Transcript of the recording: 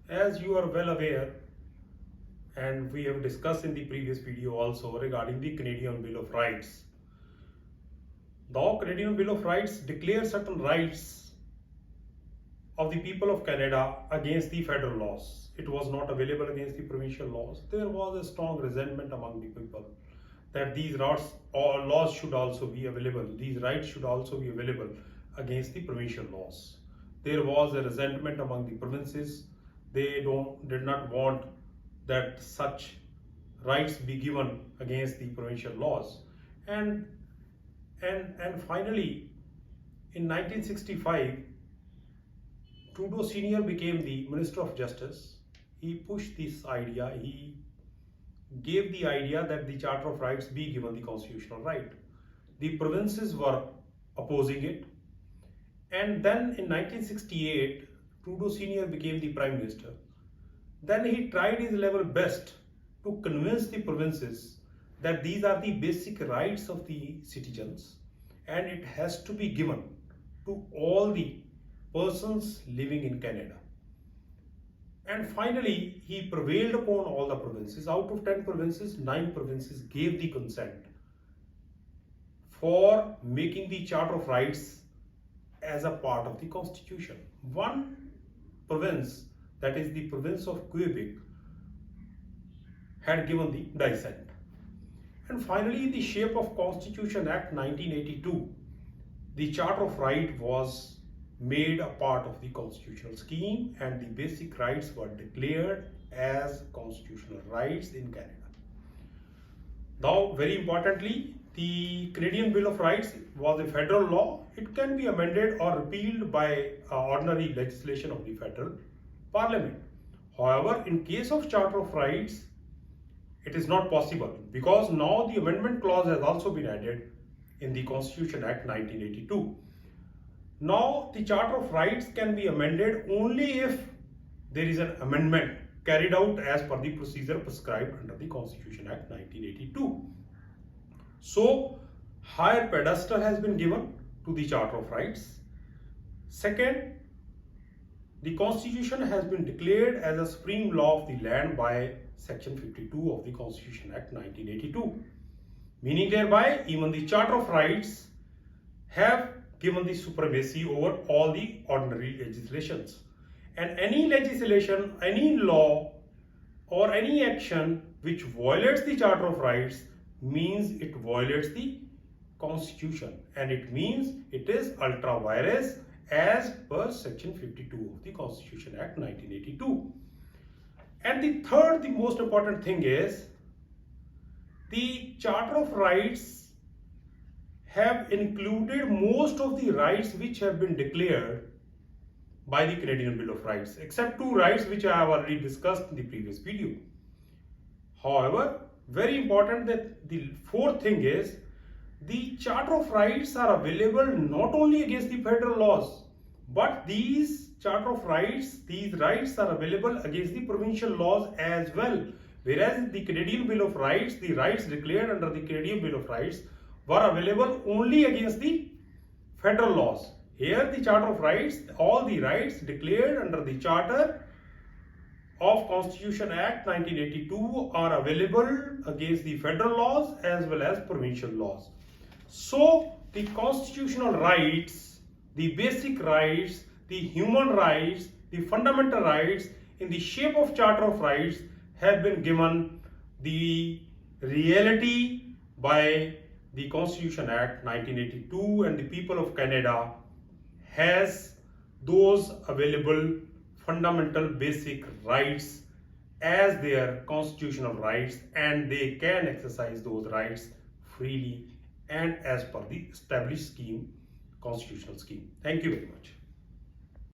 As you are well aware, and we have discussed in the previous video also regarding the Canadian Bill of Rights. The Canadian Bill of Rights declares certain rights of the people of Canada against the federal laws. It was not available against the provincial laws. There was a strong resentment among the people that these rights or laws should also be available. These rights should also be available against the provincial laws. There was a resentment among the provinces. They did not want that such rights be given against the provincial laws. And finally, in 1965, Trudeau Sr. became the Minister of Justice. He pushed this idea. He gave the idea that the Charter of Rights be given the constitutional right. The provinces were opposing it. And then in 1968, Trudeau Sr. became the Prime Minister. Then he tried his level best to convince the provinces that these are the basic rights of the citizens and it has to be given to all the persons living in Canada. And finally, he prevailed upon all the provinces. Out of 10 provinces, 9 provinces gave the consent for making the Charter of Rights as a part of the Constitution. One province, that is the province of Quebec, had given the dissent. And finally, in the shape of Constitution Act 1982, the Charter of Rights was made a part of the constitutional scheme and the basic rights were declared as constitutional rights in Canada. Now, very importantly, the Canadian Bill of Rights was a federal law. It can be amended or repealed by ordinary legislation of the federal parliament. However, in case of Charter of Rights, it is not possible because now the amendment clause has also been added in the Constitution Act 1982. Now the Charter of Rights can be amended only if there is an amendment carried out as per the procedure prescribed under the Constitution Act 1982. So higher pedestal has been given to the Charter of Rights. Second, the Constitution has been declared as a supreme law of the land by Section 52 of the Constitution Act 1982, meaning thereby even the Charter of Rights have given the supremacy over all the ordinary legislations. And any legislation, any law or any action which violates the Charter of Rights means it violates the Constitution and it means it is ultra vires as per Section 52 of the Constitution Act 1982. And the third, the most important thing is the Charter of Rights have included most of the rights which have been declared by the Canadian Bill of Rights, except 2 rights which I have already discussed in the previous video. However, very important that the fourth thing is the Charter of Rights are available not only against the federal laws, but these Charter of Rights, these rights are available against the provincial laws as well. Whereas the Canadian Bill of Rights, the rights declared under the Canadian Bill of Rights were available only against the federal laws. Here the Charter of Rights, all the rights declared under the Charter of Constitution Act 1982 are available against the federal laws as well as provincial laws. So the constitutional rights, the basic rights, the human rights, the fundamental rights in the shape of Charter of Rights have been given the reality by the Constitution Act 1982 and the people of Canada has those available fundamental basic rights as their constitutional rights and they can exercise those rights freely and as per the established scheme, constitutional scheme. Thank you very much.